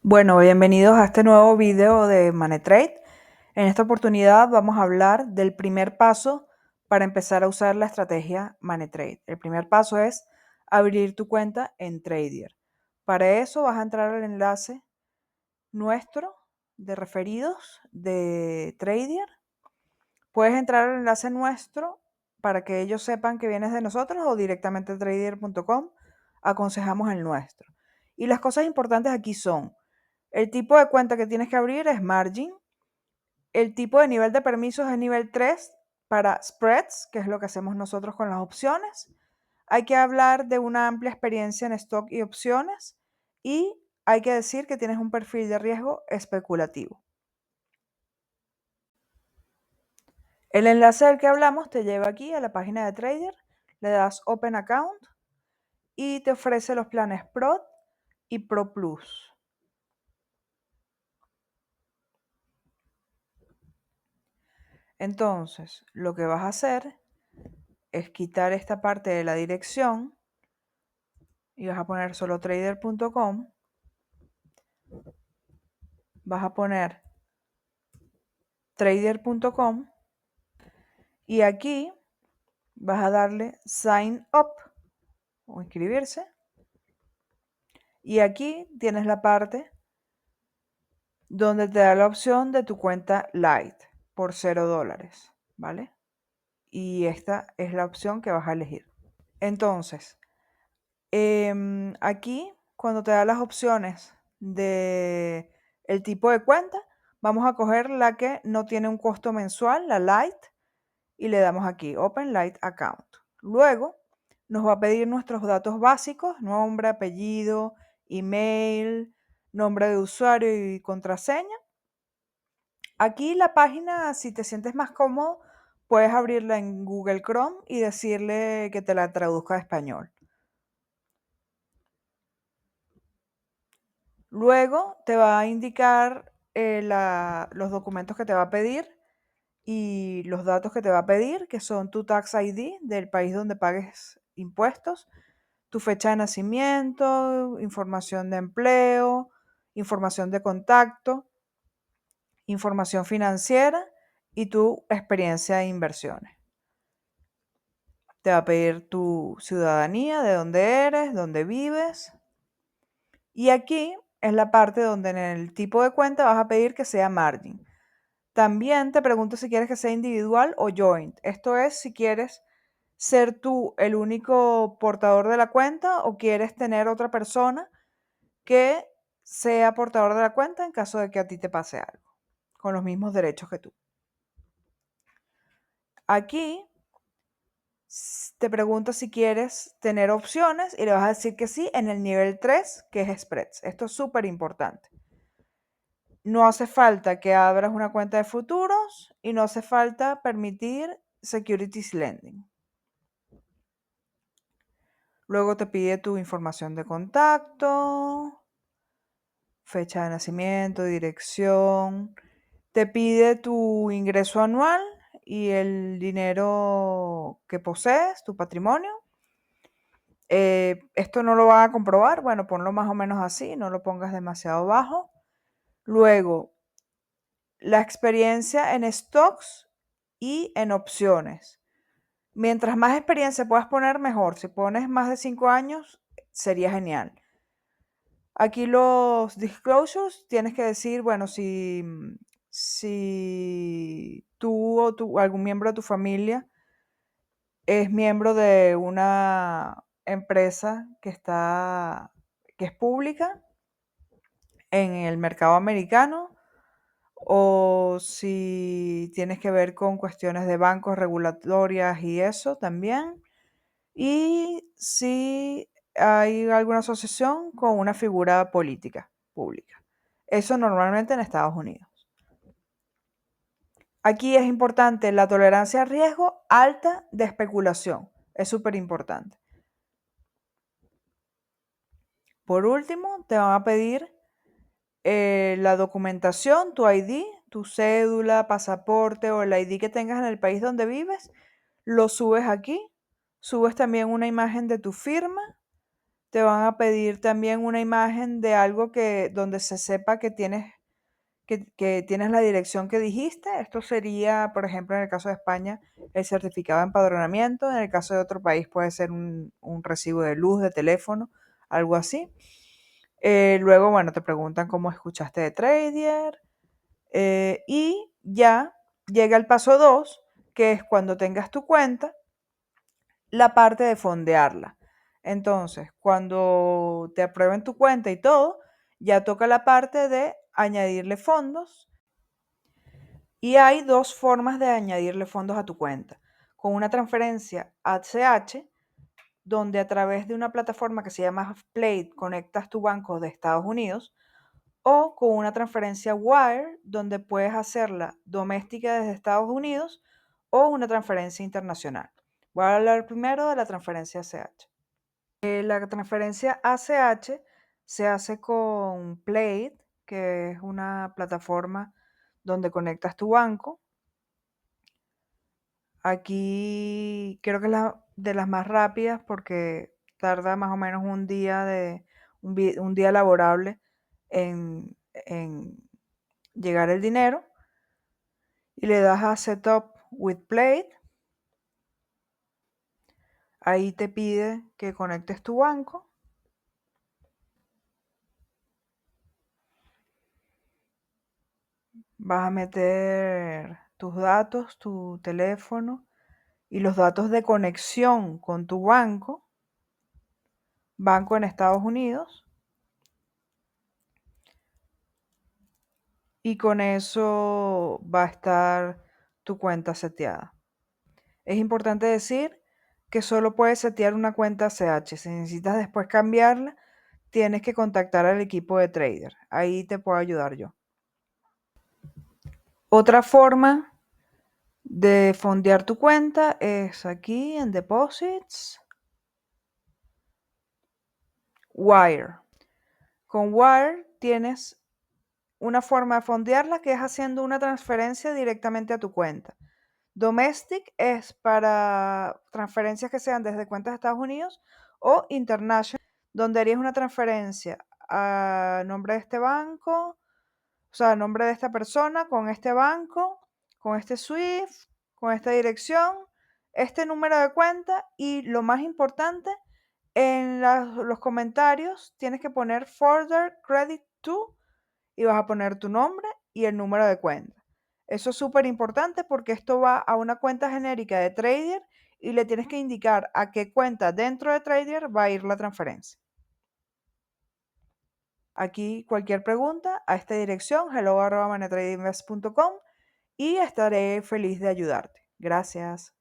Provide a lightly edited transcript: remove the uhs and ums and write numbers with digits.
Bueno, bienvenidos a este nuevo video de ManeTrade. En esta oportunidad vamos a hablar del primer paso para empezar a usar la estrategia ManeTrade. El primer paso es abrir tu cuenta en Tradier. Para eso vas a entrar al enlace nuestro de referidos de Tradier. Puedes entrar al enlace nuestro para que ellos sepan que vienes de nosotros o directamente a Tradier.com. Aconsejamos el nuestro. Y las cosas importantes aquí son: el tipo de cuenta que tienes que abrir es margin. El tipo de nivel de permisos es nivel 3 para spreads, que es lo que hacemos nosotros con las opciones. Hay que hablar de una amplia experiencia en stock y opciones. Y hay que decir que tienes un perfil de riesgo especulativo. El enlace del que hablamos te lleva aquí a la página de Trader. Le das Open Account y te ofrece los planes Pro y Pro Plus. Entonces, lo que vas a hacer es quitar esta parte de la dirección y vas a poner solo trader.com. Vas a poner trader.com y aquí vas a darle sign up o inscribirse. Y aquí tienes la parte donde te da la opción de tu cuenta Lite por $0, ¿vale? Y esta es la opción que vas a elegir. Entonces, aquí cuando te da las opciones de el tipo de cuenta, vamos a coger la que no tiene un costo mensual, la Lite, y le damos aquí Open Lite Account. Luego nos va a pedir nuestros datos básicos: nombre, apellido, email, nombre de usuario y contraseña. Aquí la página, si te sientes más cómodo, puedes abrirla en Google Chrome y decirle que te la traduzca a español. Luego te va a indicar los documentos que te va a pedir y los datos que te va a pedir, que son tu Tax ID del país donde pagues impuestos, tu fecha de nacimiento, información de empleo, información de contacto, información financiera y tu experiencia de inversiones. Te va a pedir tu ciudadanía, de dónde eres, dónde vives. Y aquí es la parte donde en el tipo de cuenta vas a pedir que sea margin. También te pregunto si quieres que sea individual o joint. Esto es si quieres ser tú el único portador de la cuenta o quieres tener otra persona que sea portador de la cuenta en caso de que a ti te pase algo, con los mismos derechos que tú. Aquí te pregunta si quieres tener opciones y le vas a decir que sí en el nivel 3, que es spreads. Esto es súper importante. No hace falta que abras una cuenta de futuros y no hace falta permitir securities lending. Luego te pide tu información de contacto, fecha de nacimiento, dirección. Te pide tu ingreso anual y el dinero que posees, tu patrimonio. Esto no lo van a comprobar. Bueno, ponlo más o menos así, no lo pongas demasiado bajo. Luego, la experiencia en stocks y en opciones. Mientras más experiencia puedas poner, mejor. Si pones más de 5 años, sería genial. Aquí los disclosures, tienes que decir, bueno, si tú o algún miembro de tu familia es miembro de una empresa que es pública en el mercado americano, o si tienes que ver con cuestiones de bancos regulatorias y eso también. Y si hay alguna asociación con una figura política pública. Eso normalmente en Estados Unidos. Aquí es importante la tolerancia a riesgo alta de especulación. Es súper importante. Por último, te van a pedir la documentación, tu ID, tu cédula, pasaporte o el ID que tengas en el país donde vives. Lo subes aquí. Subes también una imagen de tu firma. te van a pedir también una imagen de algo donde se sepa que tienes la dirección que dijiste. Esto sería, por ejemplo, en el caso de España, el certificado de empadronamiento. En el caso de otro país puede ser un recibo de luz, de teléfono, algo así. Luego, bueno, te preguntan cómo escuchaste de Trader. Y ya llega el paso 2, que es cuando tengas tu cuenta, la parte de fondearla. Entonces, cuando te aprueben tu cuenta y todo, ya toca la parte de añadirle fondos. Y hay dos formas de añadirle fondos a tu cuenta. Con una transferencia ACH, donde a través de una plataforma que se llama Plate conectas tu banco de Estados Unidos, o con una transferencia Wire, donde puedes hacerla doméstica desde Estados Unidos o una transferencia internacional. Voy a hablar primero de la transferencia ACH. La transferencia ACH se hace con Plate, que es una plataforma donde conectas tu banco. Aquí creo que es de las más rápidas porque tarda más o menos un día laborable en llegar el dinero, y le das a Setup with Plate. Ahí te pide que conectes tu banco. Vas a meter tus datos, tu teléfono y los datos de conexión con tu banco en Estados Unidos, y con eso va a estar tu cuenta seteada. Es importante decir que solo puedes setear una cuenta ACH. Si necesitas después cambiarla, tienes que contactar al equipo de Trader. Ahí te puedo ayudar yo. Otra forma de fondear tu cuenta es aquí en Deposits, Wire. Con Wire tienes una forma de fondearla, que es haciendo una transferencia directamente a tu cuenta. Domestic es para transferencias que sean desde cuentas de Estados Unidos, o International, donde harías una transferencia a nombre de este banco, o sea, a nombre de esta persona, con este banco, con este SWIFT, con esta dirección, este número de cuenta, y lo más importante, en los comentarios tienes que poner Further Credit to, y vas a poner tu nombre y el número de cuenta. Eso es súper importante porque esto va a una cuenta genérica de Trader y le tienes que indicar a qué cuenta dentro de Trader va a ir la transferencia. Aquí cualquier pregunta a esta dirección, hello@moneytradeinvest.com, y estaré feliz de ayudarte. Gracias.